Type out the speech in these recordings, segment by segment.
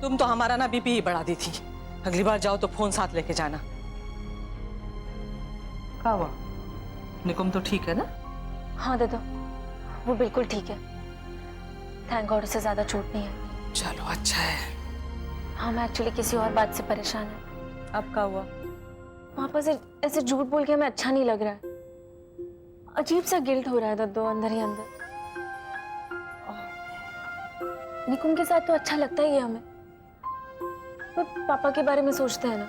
तुम तो हमारा ना बीपी ही बढ़ा दी थी। अगली बार जाओ तो फोन साथ लेके जाना। क्या हुआ? निकुम तो ठीक है ना? हाँ दादा, वो बिल्कुल ठीक है। थैंक गॉड उसे ज्यादा चोट नहीं है। चलो अच्छा है। हाँ, मैं एक्चुअली किसी और बात से परेशान है। अब क्या हुआ? वापस ऐसे झूठ बोल के हमें अच्छा नहीं लग रहा है। अजीब सा गिल्ट हो रहा है दद्दू, अंदर ही अंदर। निकुम के साथ तो अच्छा लगता ही है हमें, पर पापा के बारे में सोचते हैं ना,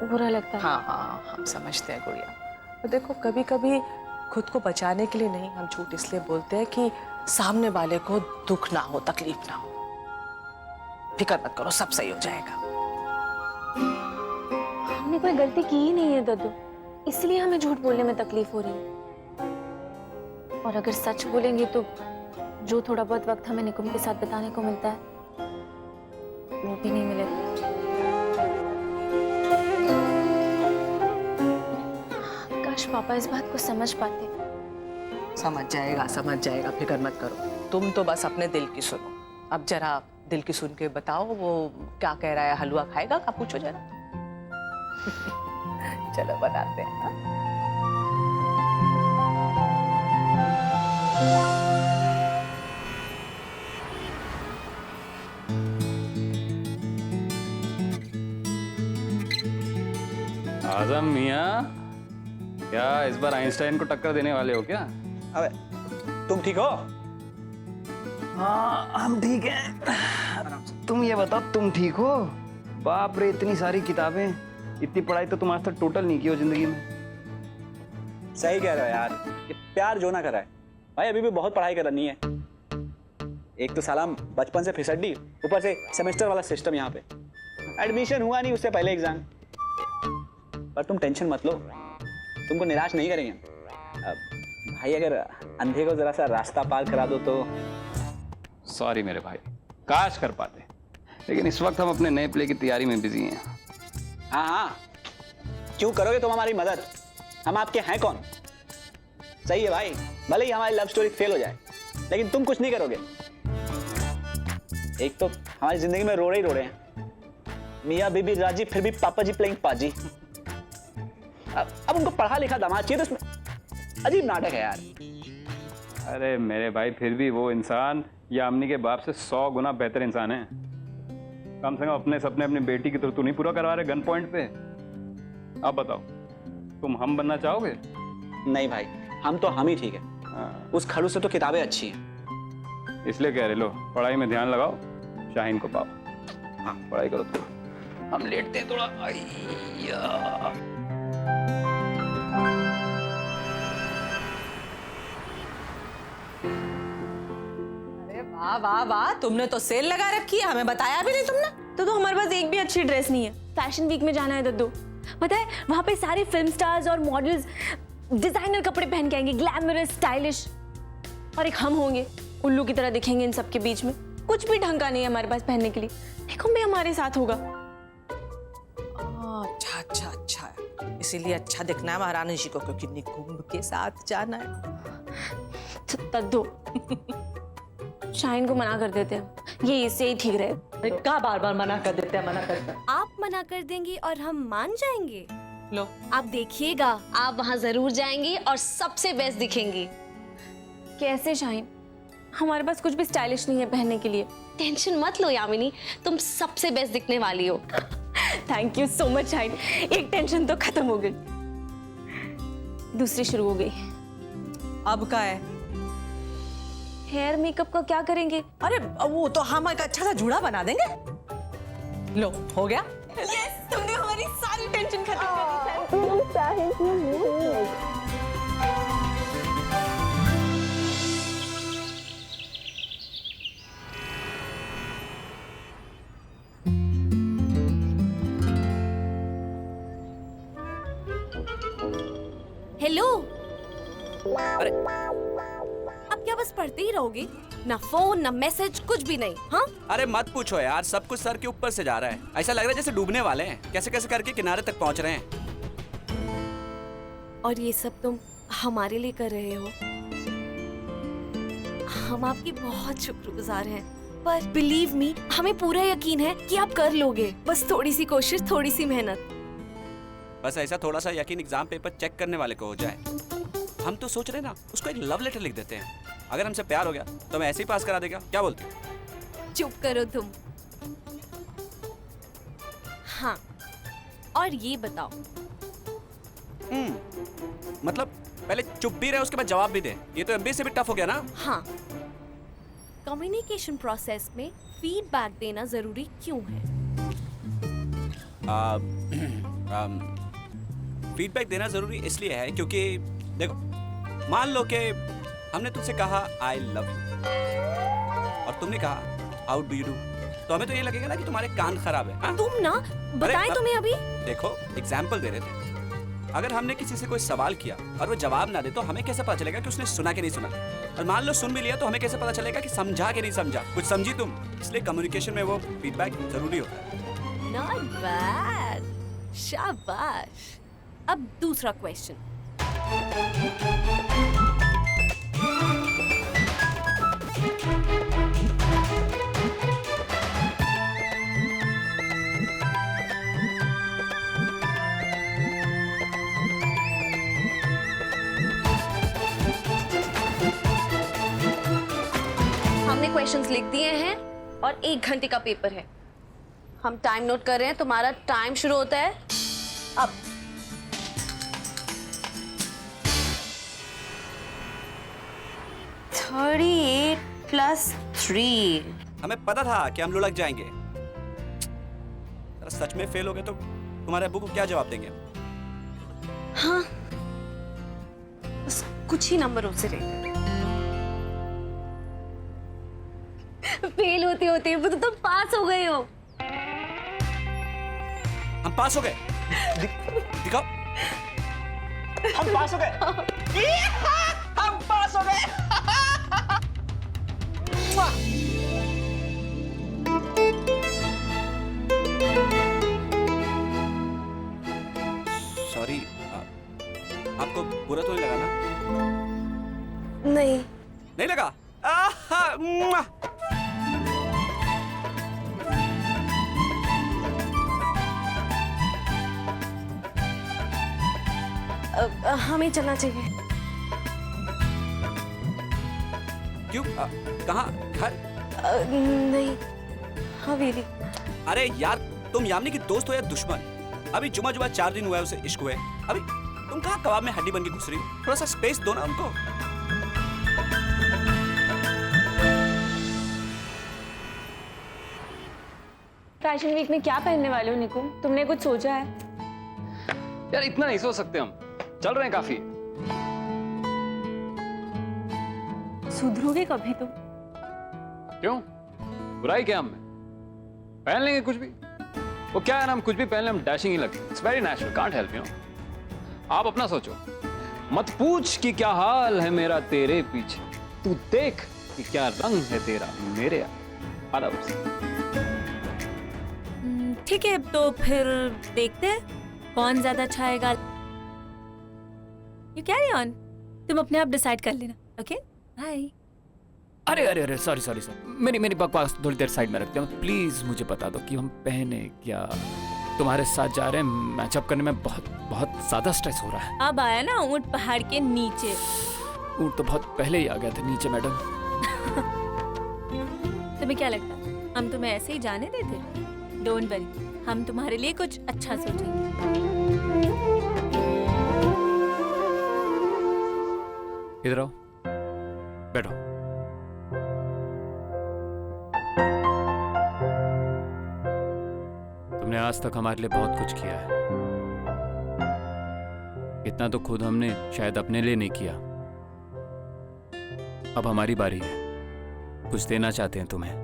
बुरा लगता है। हाँ हाँ, हम समझते हैं गुड़िया। तो देखो, कभी कभी खुद को बचाने के लिए नहीं, हम झूठ इसलिए बोलते हैं कि सामने वाले को दुख ना हो, तकलीफ ना हो। फिक्र मत करो, सब सही हो जाएगा। हमने कोई गलती की ही नहीं है दद्दू, इसलिए हमें झूठ बोलने में तकलीफ हो रही है। और अगर सच बोलेंगे तो जो थोड़ा बहुत वक्त हमें निकुम के साथ बिताने को मिलता है वो भी नहीं मिलेगा। काश पापा इस बात को समझ पाते। समझ जाएगा, फिक्र मत करो। तुम तो बस अपने दिल की सुनो। अब जरा दिल की सुन के बताओ, वो क्या कह रहा है? हलवा खाएगा क्या? पूछो जरा। चलो बनाते हैं। हाँ? आजम मियाँ, क्या इस बार आइंस्टाइन को टक्कर देने वाले हो क्या? अबे तुम ठीक हो? हाँ, हम ठीक हैं। तुम ये बताओ, तुम ठीक हो? बाप रे, इतनी सारी किताबें, इतनी पढ़ाई तो तुम आज तक टोटल नहीं की हो जिंदगी में। सही कह रहे हो यार, ये प्यार जो ना करा है भाई, अभी भी बहुत पढ़ाई करनी है। एक तो साला बचपन से फिसड्डी, ऊपर से सेमेस्टर वाला सिस्टम। यहाँ पे एडमिशन हुआ नहीं, उससे पहले एग्जाम। पर तुम टेंशन मत लो, तुमको निराश नहीं करेंगे भाई। अगर अंधे को जरा सा रास्ता पार करा दो तो। सॉरी मेरे भाई, काश कर पाते, लेकिन इस वक्त हम अपने नए प्ले की तैयारी में बिजी हैं। हाँ हाँ, क्यों करोगे तुम हमारी मदद? हम आपके हैं कौन? सही है भाई, भले ही हमारी लव स्टोरी फेल हो जाए, लेकिन तुम कुछ नहीं करोगे। एक तो हमारी जिंदगी में रोड़े ही रोड़े हैं, मियाँ बीबी राजी, फिर भी पापा जी प्लेइंग पाजी। अब उनको पढ़ा लिखा दामाद चाहिए, तो इसमें अजीब नाटक है यार। अरे मेरे भाई, फिर भी वो इंसान यामिनी के बाप से 100 गुना बेहतर इंसान है। कम से कम अपने सपने अपनी बेटी की तरह तू नहीं पूरा करवा रहे गन पॉइंट पे। अब बताओ, तुम हम बनना चाहोगे? नहीं भाई, हम तो हम ही ठीक है। हाँ। उस खड़ू से तो किताबें अच्छी हैं। इसलिए कह रहे, लो पढ़ाई में ध्यान लगाओ, शाहीन को पाओ। हाँ, पढ़ाई करो तो। हम लेटते हैं थोड़ा। वाह वाह वाह, तुमने तो सेल लगा रखी है, हमें बताया भी नहीं तुमने। तो हमारे पास एक भी अच्छी ड्रेस नहीं है। फैशन वीक में जाना है दद्दू, पता है वहां पे सारे फिल्म स्टार्स और मॉडल्स डिजाइनर कपड़े पहन के आएंगे, ग्लैमरस स्टाइलिश। और एक हम होंगे, उल्लू की तरह दिखेंगे इन सबके बीच में। कुछ भी ढंग का नहीं है हमारे पास पहनने के लिए। निकुम भी हमारे साथ होगा। अच्छा अच्छा अच्छा, इसीलिए अच्छा दिखना है महारानी जी को, क्योंकि निकुंभ के साथ जाना है। दद्दू शाहीन को मना कर देते हैं, ये इससे ही ठीक रहे। क्या बार बार मना कर देते हैं, मना करते हैं। आप मना कर देंगी और हम मान जाएंगे? लो, आप देखिएगा, आप वहां जरूर जाएंगी और सबसे बेस्ट दिखेंगी। कैसे शाहीन? हमारे पास कुछ भी स्टाइलिश नहीं है पहनने के लिए। टेंशन मत लो यामिनी, तुम सबसे बेस्ट दिखने वाली हो। Thank you so much Shaheen, एक टेंशन तो खत्म हो गई, दूसरी शुरू हो गई। अब क्या है? हेयर मेकअप का क्या करेंगे? अरे वो तो हम एक अच्छा सा जूड़ा बना देंगे। लो, हो गया। यस, तुमने हमारी सारी टेंशन खत्म कर दी। हेलो। अरे अब क्या बस पढ़ते ही रहोगे? ना फोन ना मैसेज, कुछ भी नहीं? हाँ, अरे मत पूछो यार, सब कुछ सर के ऊपर से जा रहा है। ऐसा लग रहा है जैसे डूबने वाले हैं, कैसे कैसे करके किनारे तक पहुंच रहे हैं। और ये सब तुम हमारे लिए कर रहे हो? हम आपकी बहुत शुक्रगुजार हैं। पर बिलीव मी, हमें पूरा यकीन है कि आप कर लोगे। बस थोड़ी सी कोशिश, थोड़ी सी मेहनत। बस ऐसा थोड़ा सा यकीन एग्जाम पेपर चेक करने वाले को हो जाए। हम तो सोच रहे ना, उसको एक लव लेटर लिख देते हैं। अगर हमसे प्यार हो गया तो हमें ऐसे ही पास करा देगा। क्या बोलते हो? चुप करो तुम। हाँ, और ये बताओ, मतलब पहले चुप भी रहे, उसके बाद जवाब भी दे। ये तो एमबीए से भी टफ हो गया ना। हाँ, कम्युनिकेशन प्रोसेस में फीडबैक देना जरूरी क्यों है? फीडबैक देना जरूरी इसलिए है क्योंकि देखो, मान लो कि हमने तुमसे कहा आई लव यू और तुमने कहा हाउ डू यू डू, तो हमें तो ये लगेगा ना कि तुम्हारे कान खराब है। हाँ? तुम ना बताएं तुम्हें अभी। देखो, एग्जाम्पल दे रहे थे। अगर हमने किसी से कोई सवाल किया और वो जवाब ना दे तो हमें कैसे पता चलेगा कि उसने सुना कि नहीं सुना? और मान लो सुन भी लिया तो हमें कैसे पता चलेगा कि समझा कि नहीं समझा? कुछ समझी तुम? इसलिए कम्युनिकेशन में वो फीडबैक जरूरी होता है। नॉट बैड, शाबाश। अब दूसरा क्वेश्चन। हमने क्वेश्चंस लिख दिए हैं और 1 घंटे का पेपर है। हम टाइम नोट कर रहे हैं। तुम्हारा टाइम शुरू होता है अब। +3। हमें पता था कि हम लुढ़क जाएंगे। अगर सच में फेल हो गए तो तुम्हारे अब्बू को क्या जवाब देंगे? हाँ, बस कुछ ही नंबरों से रह गए। फेल होते होते वो तो तुम पास हो गए हो। हम पास हो गए। दिखाओ। हम पास हो गए। हम पास हो गए। सॉरी, आपको बुरा तो नहीं लगा ना? नहीं, नहीं लगा? मुआ। हमें चलना चाहिए। क्यों? कहाँ? घर? नहीं, हवेली। अरे यार, तुम यामिनी की दोस्त हो या दुश्मन? अभी जुमा 4 दिन हुआ है उसे इश्क हुए। अभी तुम कहाँ कबाब में हड्डी बन के घुस रही हो? थोड़ा सा स्पेस दो ना उनको। फैशन वीक में क्या पहनने वाले हो निकुम? तुमने कुछ सोचा है? यार इतना नहीं सोच सकते हम, चल रहे हैं काफी। सुधरोगे कभी तुम? क्यों? बुराई क्या हमें? पहन लेंगे कुछ भी। वो क्या है ना, हम कुछ भी पहन लें हम डैशिंग ही लगते हैं। It's very natural, can't help you. आप अपना सोचो। मत पूछ कि क्या हाल है मेरा तेरे पीछे, तू देख कि क्या रंग है तेरा मेरे अरब से। ठीक है, तो फिर देखते हैं कौन ज्यादा अच्छा आएगा। यू कैरी ऑन, तुम अपने आप डिसाइड कर लेना। Okay, bye. अरे अरे अरे, सॉरी सॉरी सर, मेरी बकवास थोड़ी देर साइड में रखते हैं। प्लीज मुझे बता दो कि हम पहने क्या। तुम्हारे साथ जा रहे हैं, मैचअप करने में बहुत बहुत ज्यादा स्ट्रेस हो रहा है। अब आया ना ऊंट पहाड़ के नीचे। ऊँट तो बहुत पहले ही आ गया था नीचे मैडम। तुम्हें क्या लगता है हम तुम्हें ऐसे ही जाने देते? डोंट वरी, हम तुम्हारे लिए कुछ अच्छा सोचेंगे। इधर आओ, बैठो। तुमने आज तक हमारे लिए बहुत कुछ किया है। इतना तो खुद हमने शायद अपने लिए नहीं किया। अब हमारी बारी है। कुछ देना चाहते हैं तुम्हें,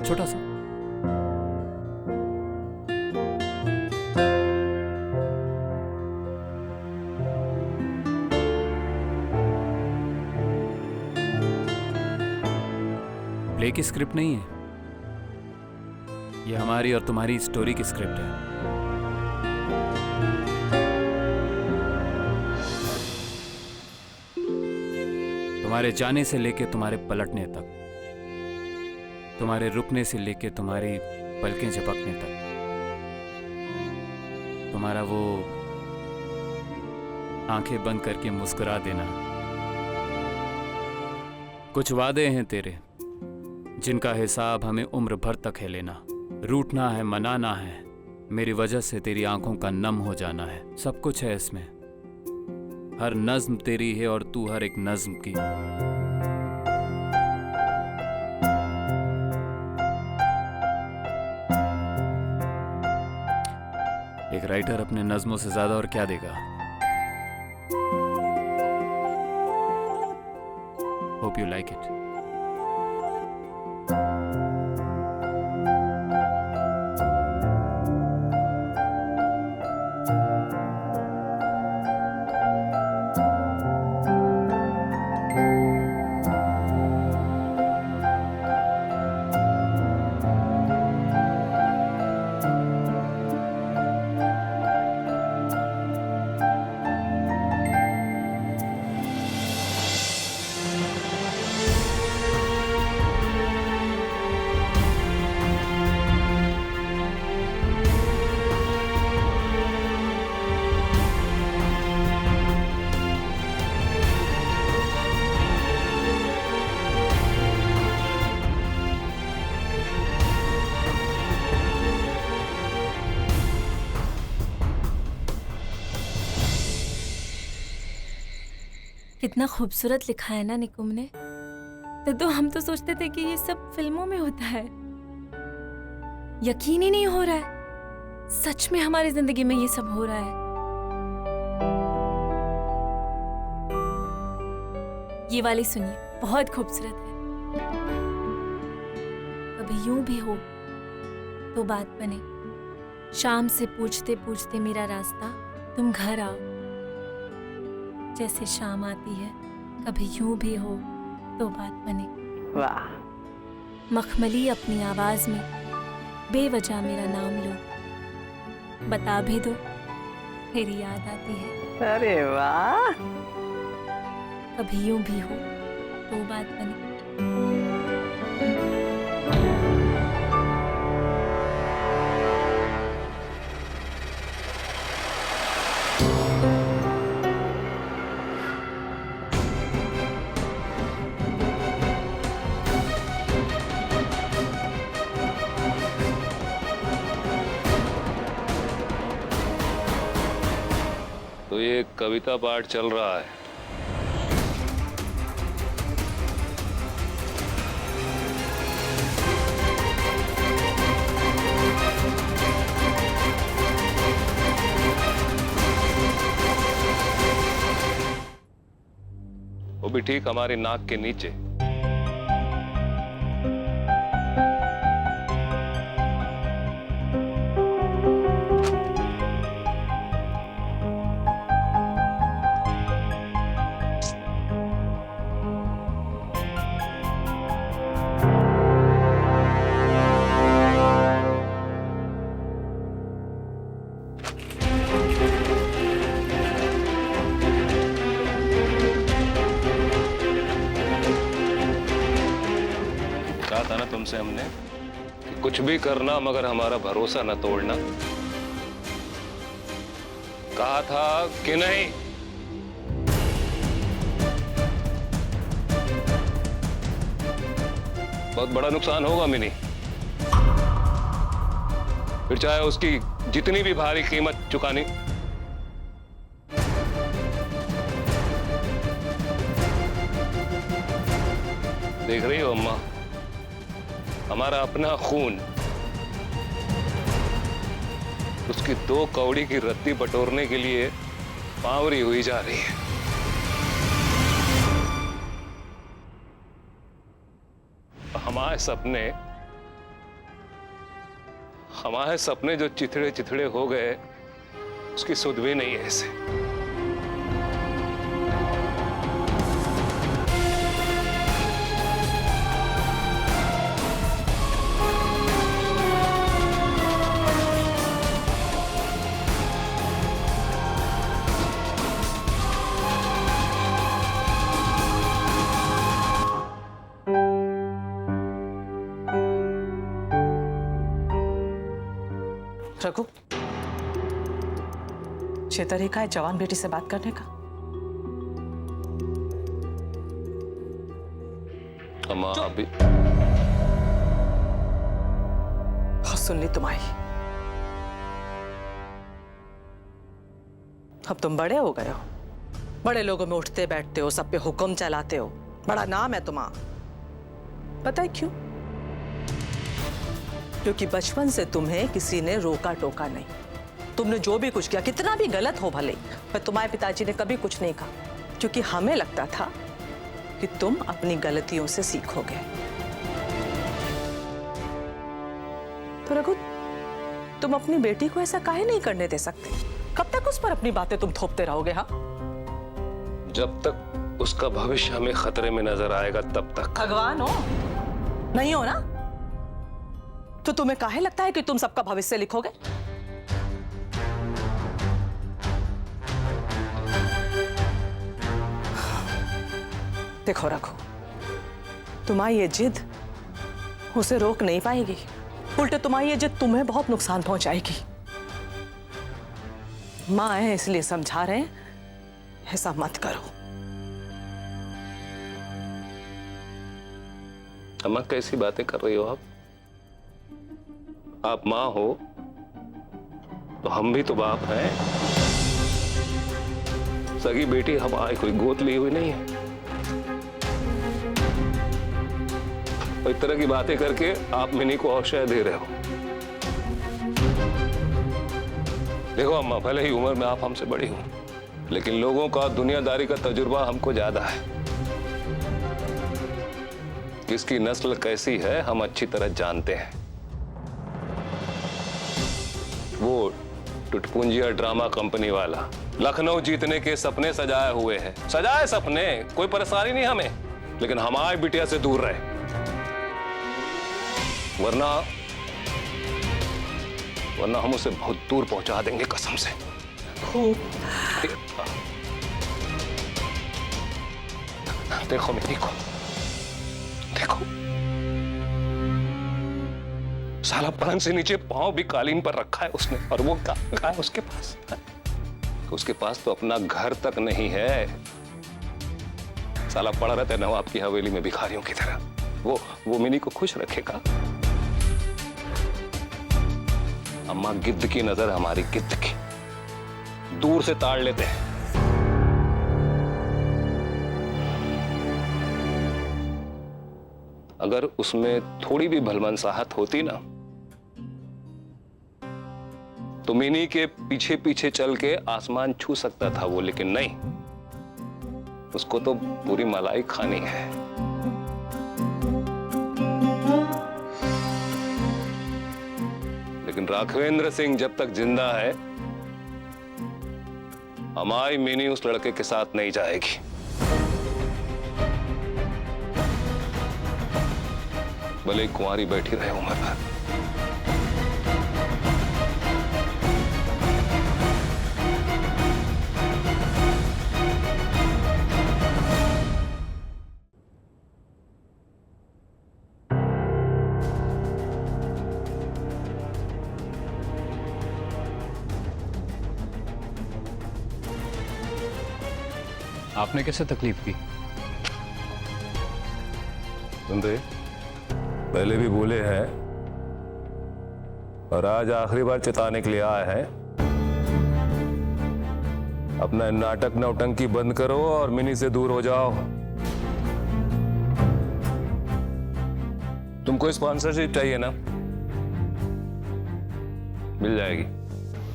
छोटा सा। प्ले की स्क्रिप्ट नहीं है, ये हमारी और तुम्हारी स्टोरी की स्क्रिप्ट है। तुम्हारे जाने से लेके तुम्हारे पलटने तक तुम्हारे रुकने से लेके तुम्हारी पलकें झपकने तक, तुम्हारा वो आंखें बंद करके मुस्कुरा देना। कुछ वादे हैं तेरे जिनका हिसाब हमें उम्र भर तक है लेना। रूठना है, मनाना है, मेरी वजह से तेरी आंखों का नम हो जाना है। सब कुछ है इसमें, हर नज्म तेरी है और तू हर एक नज्म की। एक राइटर अपने नज्मों से ज्यादा और क्या देगा। Hope you like it. कितना खूबसूरत लिखा है ना निकुम ने। तो हम तो सोचते थे कि ये सब फिल्मों में होता है। यकीन ही नहीं हो रहा है, सच में हमारी जिंदगी में ये सब हो रहा है। ये वाली सुनिए, बहुत खूबसूरत है। कभी यूं भी हो तो बात बने, शाम से पूछते पूछते मेरा रास्ता तुम घर आओ। जैसे शाम आती है, कभी यूं भी हो तो बात बने। वाह। मखमली अपनी आवाज में बेवजह मेरा नाम लो, बता भी दो मेरी याद आती है। अरे वाह। कभी यूं भी हो तो बात बने। तो ये कविता पाठ चल रहा है। वो भी ठीक हमारी नाक के नीचे। कहा था ना तुमसे हमने कि कुछ भी करना मगर हमारा भरोसा न तोड़ना। कहा था कि नहीं? बहुत बड़ा नुकसान होगा मिनी, फिर चाहे उसकी जितनी भी भारी कीमत चुकानी। देख रही हो अम्मा, हमारा अपना खून उसकी 2 कौड़ी की रत्ती बटोरने के लिए पावरी हुई जा रही है। हमारे सपने जो चिथड़े चिथड़े हो गए, उसकी सुध भी नहीं है इसे। रघु, ये तरीका है जवान बेटी से बात करने का? अम्मा अभी बहुत सुन ली तुम्हारी। अब तुम बड़े हो गए हो, बड़े लोगों में उठते बैठते हो, सब पे हुक्म चलाते हो, बड़ा नाम है तुम्हारा। पता है क्यों? क्योंकि बचपन से तुम्हें किसी ने रोका टोका नहीं। तुमने जो भी कुछ किया, कितना भी गलत हो भले, पर तुम्हारे पिताजी ने कभी कुछ नहीं कहा, क्योंकि हमें लगता था कि तुम अपनी गलतियों से सीखोगे। तो रघु, तुम अपनी बेटी को ऐसा काहे नहीं करने दे सकते? कब तक उस पर अपनी बातें तुम थोपते रहोगे? हाँ, जब तक उसका भविष्य हमें खतरे में नजर आएगा तब तक। भगवान हो नहीं हो ना, तो तुम्हें काहे लगता है कि तुम सबका भविष्य लिखोगे? देखो रघु, तुम्हारी ये जिद उसे रोक नहीं पाएगी, उल्टे तुम्हारी ये जिद तुम्हें बहुत नुकसान पहुंचाएगी। मां है इसलिए समझा रहे हैं, ऐसा मत करो। अम्मा कैसी बातें कर रही हो आप? आप माँ हो तो हम भी तो बाप हैं। सगी बेटी हमारी कोई गोद ली हुई नहीं है। और इस तरह की बातें करके आप मिनी को औषध दे रहे हो। देखो अम्मा, भले ही उम्र में आप हमसे बड़ी हो, लेकिन लोगों का दुनियादारी का तजुर्बा हमको ज्यादा है। किसकी नस्ल कैसी है हम अच्छी तरह जानते हैं। वो टुटपुंजिया ड्रामा कंपनी वाला लखनऊ जीतने के सपने सजाए हुए हैं। सजाए सपने, कोई परेशानी नहीं हमें, लेकिन हमारी बिटिया से दूर रहे, वरना हम उसे बहुत दूर पहुंचा देंगे कसम से। देखो मिनी को, देखो साला पलंग से नीचे पांव भी कालीन पर रखा है उसने, और वो कहा है उसके पास? उसके पास तो अपना घर तक नहीं है। साला पड़ा रहता है नवाब की हवेली में भिखारियों की तरह। वो मिनी को खुश रखेगा? अम्मा, गिद्ध की नजर हमारी गिद्ध की, दूर से ताड़ लेते हैं। अगर उसमें थोड़ी भी भलमनसाहत होती ना, तो मिनी के पीछे पीछे चल के आसमान छू सकता था वो, लेकिन नहीं, उसको तो पूरी मलाई खानी है। लेकिन राघवेंद्र सिंह जब तक जिंदा है, हमारी मिनी उस लड़के के साथ नहीं जाएगी। भले कुंवारी बैठी रहे उम्र भर। आपने कैसे तकलीफ की? सुनते पहले भी बोले हैं और आज आखिरी बार चेताने के लिए आए हैं। अपना नाटक नौटंकी बंद करो और मिनी से दूर हो जाओ। तुमको स्पॉन्सरशिप चाहिए ना, मिल जाएगी,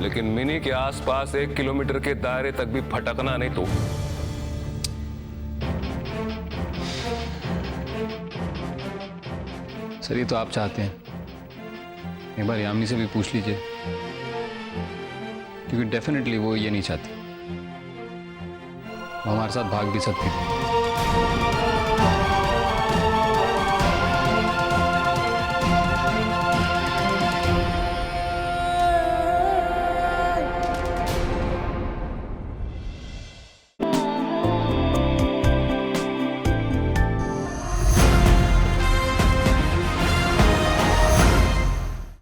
लेकिन मिनी के आसपास 1 किलोमीटर के दायरे तक भी फटकना नहीं। तो सर, ये तो आप चाहते हैं, एक बार यामिनी से भी पूछ लीजिए, क्योंकि डेफिनेटली वो ये नहीं चाहती। वो हमारे साथ भाग भी सकती थी।